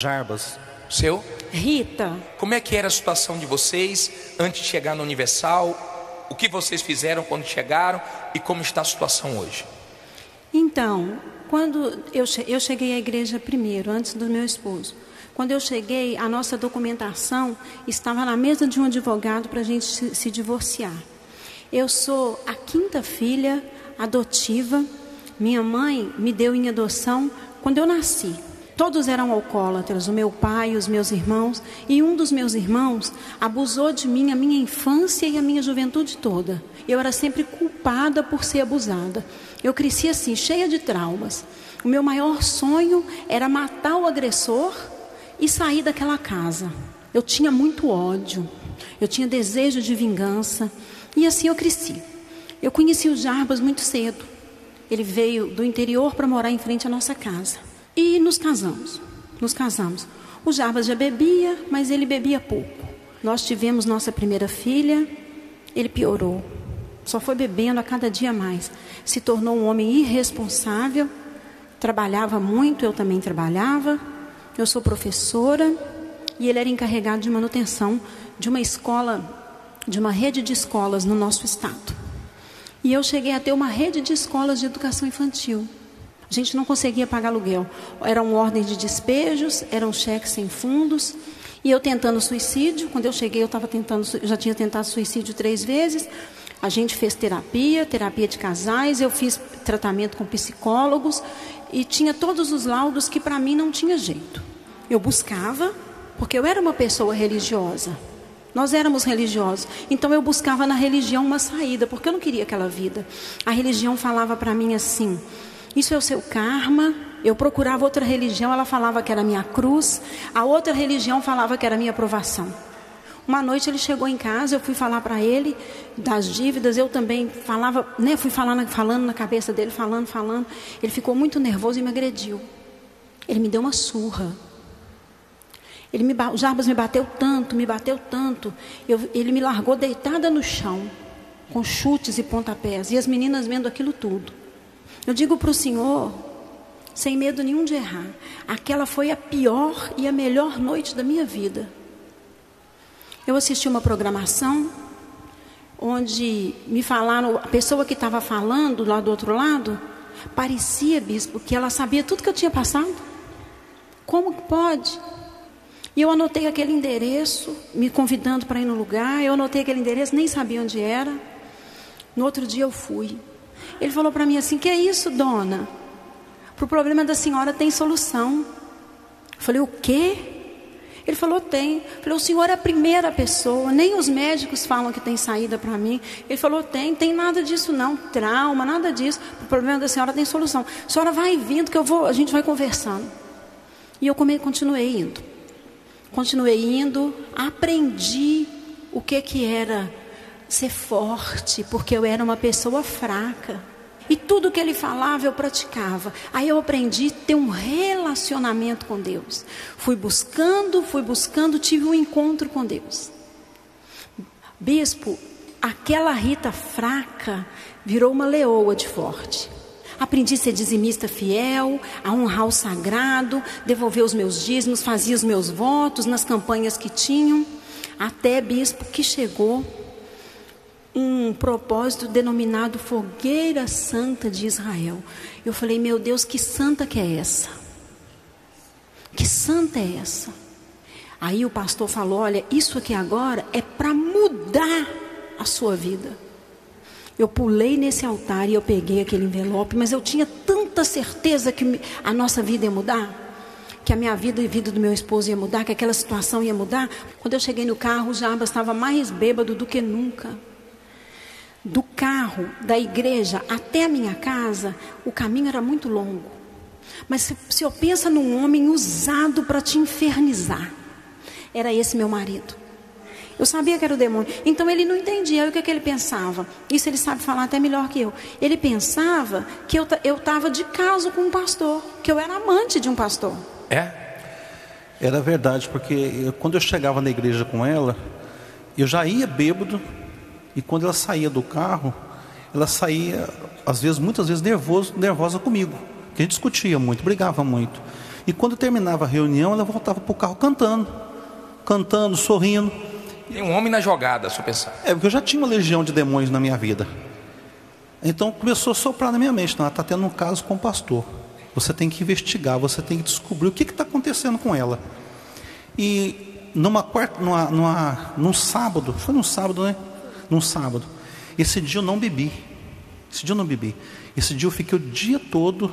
Jarbas, seu? Rita. Como é que era a situação de vocês antes de chegar no Universal? O que vocês fizeram quando chegaram e como está a situação hoje? Então, quando eu cheguei à igreja primeiro, antes do meu esposo. Quando eu cheguei, a nossa documentação estava na mesa de um advogado para a gente se divorciar. Eu sou a 5ª filha adotiva. Minha mãe me deu em adoção quando eu nasci. Todos eram alcoólatras, o meu pai, os meus irmãos. E um dos meus irmãos abusou de mim a minha infância e a minha juventude toda. Eu era sempre culpada por ser abusada. Eu cresci assim, cheia de traumas. O meu maior sonho era matar o agressor e sair daquela casa. Eu tinha muito ódio. Eu tinha desejo de vingança. E assim eu cresci. Eu conheci o Jarbas muito cedo. Ele veio do interior para morar em frente à nossa casa. E nos casamos. O Jarbas já bebia, mas ele bebia pouco. Nós tivemos nossa primeira filha, ele piorou. Só foi bebendo a cada dia mais. Se tornou um homem irresponsável, trabalhava muito, eu também trabalhava. Eu sou professora e ele era encarregado de manutenção de uma escola, de uma rede de escolas no nosso estado. E eu cheguei a ter uma rede de escolas de educação infantil. A gente não conseguia pagar aluguel. Eram ordens de despejos, eram cheques sem fundos. E eu tentando suicídio. Quando eu cheguei, eu já tinha tentado suicídio 3 vezes. A gente fez terapia de casais. Eu fiz tratamento com psicólogos. E tinha todos os laudos que para mim não tinha jeito. Eu buscava, porque eu era uma pessoa religiosa. Nós éramos religiosos. Então eu buscava na religião uma saída, porque eu não queria aquela vida. A religião falava para mim assim: isso é o seu karma. Eu procurava outra religião, ela falava que era a minha cruz. A outra religião falava que era a minha aprovação. Uma noite ele chegou em casa, eu fui falar para ele das dívidas. Eu também falava, fui falando na cabeça dele, falando. Ele ficou muito nervoso e me agrediu. Ele me deu uma surra. O Jarbas me bateu tanto. Ele me largou deitada no chão, com chutes e pontapés. E as meninas vendo aquilo tudo. Eu digo para o Senhor, sem medo nenhum de errar, aquela foi a pior e a melhor noite da minha vida. Eu assisti uma programação onde me falaram, a pessoa que estava falando lá do outro lado, parecia, bispo, que ela sabia tudo que eu tinha passado. Como que pode? E eu anotei aquele endereço, me convidando para ir no lugar. Eu anotei aquele endereço, nem sabia onde era. No outro dia eu fui. Ele falou para mim assim: que é isso, dona? Para o problema da senhora tem solução. Eu falei: o quê? Ele falou: tem. Eu falei: o senhor é a primeira pessoa, nem os médicos falam que tem saída para mim. Ele falou: tem nada disso não, trauma, nada disso. Para o problema da senhora tem solução. A senhora vai vindo que a gente vai conversando. E eu continuei indo, aprendi o que era ser forte, porque eu era uma pessoa fraca. E tudo que ele falava eu praticava. Aí eu aprendi a ter um relacionamento com Deus. Fui buscando, tive um encontro com Deus. Bispo, aquela Rita fraca virou uma leoa de forte. Aprendi a ser dizimista fiel, a honrar o sagrado, devolver os meus dízimos, fazia os meus votos nas campanhas que tinham. Até, bispo, que chegou um propósito denominado Fogueira Santa de Israel. Eu falei: meu Deus, que santa que é essa? Que santa é essa? Aí o pastor falou: olha, isso aqui agora é para mudar a sua vida. Eu pulei nesse altar e eu peguei aquele envelope, mas eu tinha tanta certeza que a nossa vida ia mudar, que a minha vida e a vida do meu esposo ia mudar, que aquela situação ia mudar. Quando eu cheguei no carro, o Jarbas estava mais bêbado do que nunca. Do carro, da igreja até a minha casa, o caminho era muito longo. Mas se eu penso num homem usado para te infernizar, era esse meu marido. Eu sabia que era o demônio. Então ele não entendia. Aí o que ele pensava? Isso ele sabe falar até melhor que eu. Ele pensava que eu estava de caso com um pastor, que eu era amante de um pastor. É? Era verdade, porque quando eu chegava na igreja com ela, eu já ia bêbado. E quando ela saía do carro, ela saía, muitas vezes nervosa comigo. Porque a gente discutia muito, brigava muito. E quando terminava a reunião, ela voltava para o carro cantando, sorrindo. Tem um homem na jogada, se eu pensar. Porque eu já tinha uma legião de demônios na minha vida. Então começou a soprar na minha mente: não, ela está tendo um caso com o pastor. Você tem que investigar, você tem que descobrir o que está acontecendo com ela. E num sábado, foi num sábado, né? Num sábado. Esse dia eu não bebi. Esse dia eu fiquei o dia todo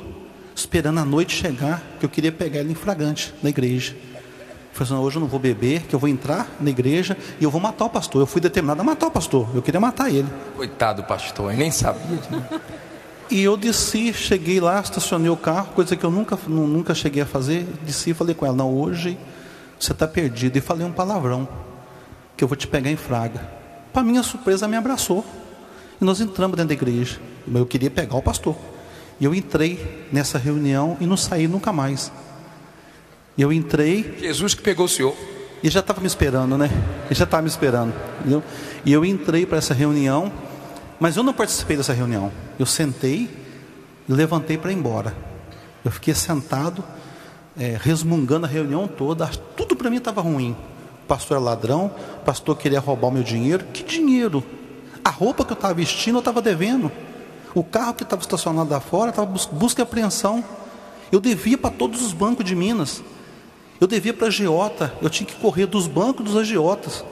esperando a noite chegar, que eu queria pegar ela em flagrante na igreja. Eu falei assim: hoje eu não vou beber, que eu vou entrar na igreja e eu vou matar o pastor. Eu fui determinado a matar o pastor, eu queria matar ele. Coitado do pastor, eu nem sabia. E eu desci, cheguei lá, estacionei o carro, coisa que eu nunca cheguei a fazer. Desci e falei com ela: não, hoje você está perdido. E falei um palavrão, que eu vou te pegar em flagra. Para minha surpresa, ela me abraçou. E nós entramos dentro da igreja. Eu queria pegar o pastor. E eu entrei nessa reunião e não saí nunca mais. E eu entrei. Jesus que pegou o senhor. E já estava me esperando, né? Ele já estava me esperando. Entendeu? E eu entrei para essa reunião, mas eu não participei dessa reunião. Eu sentei e levantei para ir embora. Eu fiquei sentado, resmungando a reunião toda. Tudo para mim estava ruim. O pastor era ladrão, o pastor queria roubar o meu dinheiro. Que dinheiro? A roupa que eu estava vestindo eu estava devendo. O carro que estava estacionado lá fora estava busca e apreensão. Eu devia para todos os bancos de Minas. Eu devia para a agiota. Eu tinha que correr dos bancos dos agiotas.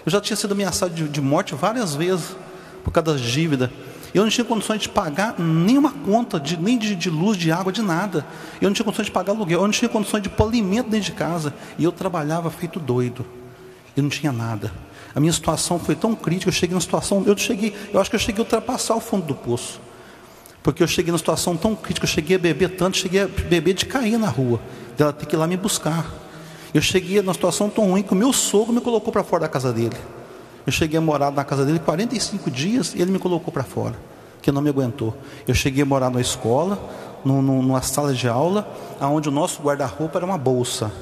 Eu já tinha sido ameaçado de morte várias vezes por causa das dívidas. Eu não tinha condições de pagar nenhuma conta, nem de luz, de água, de nada. Eu não tinha condições de pagar aluguel. Eu não tinha condições de pôr alimento dentro de casa. E eu trabalhava feito doido. Eu não tinha nada. A minha situação foi tão crítica. Eu cheguei numa situação, eu acho que eu cheguei a ultrapassar o fundo do poço. Porque eu cheguei numa situação tão crítica, eu cheguei a beber tanto, cheguei a beber de cair na rua, dela ter que ir lá me buscar. Eu cheguei numa situação tão ruim que o meu sogro me colocou para fora da casa dele. Eu cheguei a morar na casa dele 45 dias e ele me colocou para fora, que não me aguentou. Eu cheguei a morar na escola, numa sala de aula, onde o nosso guarda-roupa era uma bolsa.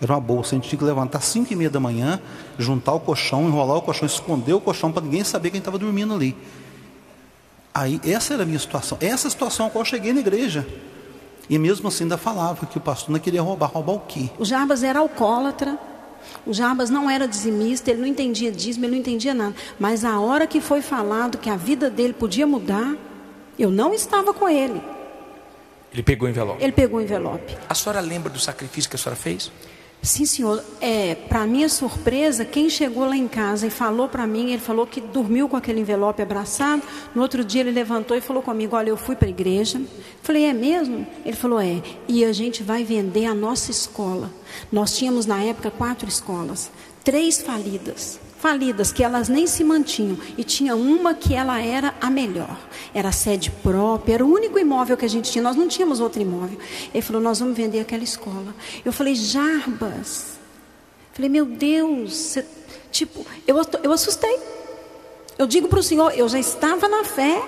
Era uma bolsa, a gente tinha que levantar às 5h30 da manhã, juntar o colchão, enrolar o colchão, esconder o colchão para ninguém saber quem estava dormindo ali. Aí, essa era a minha situação. Essa é a situação a qual eu cheguei na igreja. E mesmo assim ainda falava que o pastor não queria roubar. Roubar o quê? O Jarbas era alcoólatra. O Jarbas não era dizimista, ele não entendia dízimo, ele não entendia nada. Mas a hora que foi falado que a vida dele podia mudar, eu não estava com ele. Ele pegou o envelope? Ele pegou o envelope. A senhora lembra do sacrifício que a senhora fez? Sim, senhor. Para minha surpresa, quem chegou lá em casa e falou para mim, ele falou que dormiu com aquele envelope abraçado. No outro dia ele levantou e falou comigo: olha, eu fui para a igreja. Falei: é mesmo? Ele falou: e a gente vai vender a nossa escola. Nós tínhamos na época 4 escolas, 3 falidas, que elas nem se mantinham, e tinha uma que ela era a melhor, era sede própria, era o único imóvel que a gente tinha, nós não tínhamos outro imóvel. Ele falou: nós vamos vender aquela escola. Eu falei: Jarbas, falei: meu Deus, eu assustei. Eu digo para o senhor, eu já estava na fé,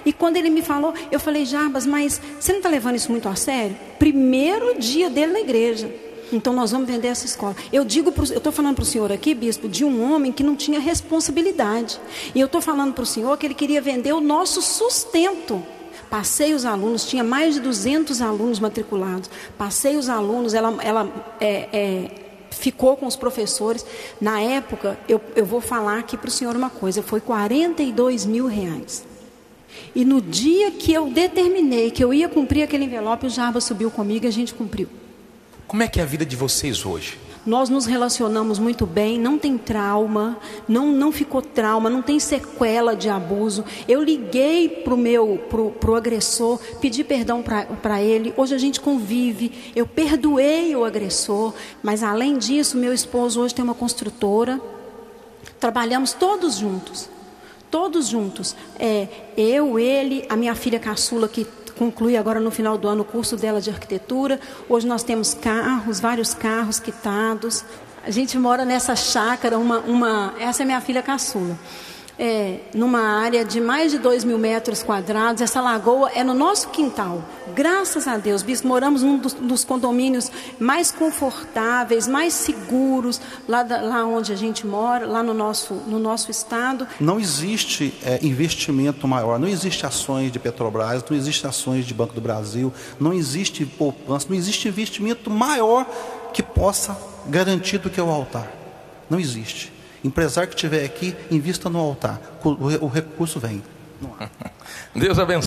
e quando ele me falou, eu falei: Jarbas, mas você não está levando isso muito a sério? Primeiro dia dele na igreja. Então nós vamos vender essa escola. Eu estou falando para o senhor aqui, bispo, de um homem que não tinha responsabilidade. E eu estou falando para o senhor que ele queria vender o nosso sustento. Passei os alunos, tinha mais de 200 alunos matriculados. Passei os alunos, ela ficou com os professores. Na época, eu vou falar aqui para o senhor uma coisa, foi R$42 mil. E no dia que eu determinei que eu ia cumprir aquele envelope, o Jarbas subiu comigo e a gente cumpriu. Como é que é a vida de vocês hoje? Nós nos relacionamos muito bem, não tem trauma, não ficou trauma, não tem sequela de abuso. Eu liguei pro agressor, pedi perdão para ele, hoje a gente convive, eu perdoei o agressor, mas além disso, meu esposo hoje tem uma construtora, trabalhamos todos juntos, eu, ele, a minha filha caçula que conclui agora no final do ano o curso dela de arquitetura. Hoje nós temos vários carros quitados. A gente mora nessa chácara, essa é minha filha caçula. numa área de mais de 2.000 metros quadrados. Essa lagoa é no nosso quintal. Graças a Deus, bispo, moramos num dos condomínios mais confortáveis, mais seguros, lá onde a gente mora, lá no nosso estado. Não existe investimento maior, não existe ações de Petrobras, não existe ações de Banco do Brasil, não existe poupança, não existe investimento maior que possa garantir do que o altar. Não existe. Empresário que estiver aqui, invista no altar. O recurso vem. Deus abençoe.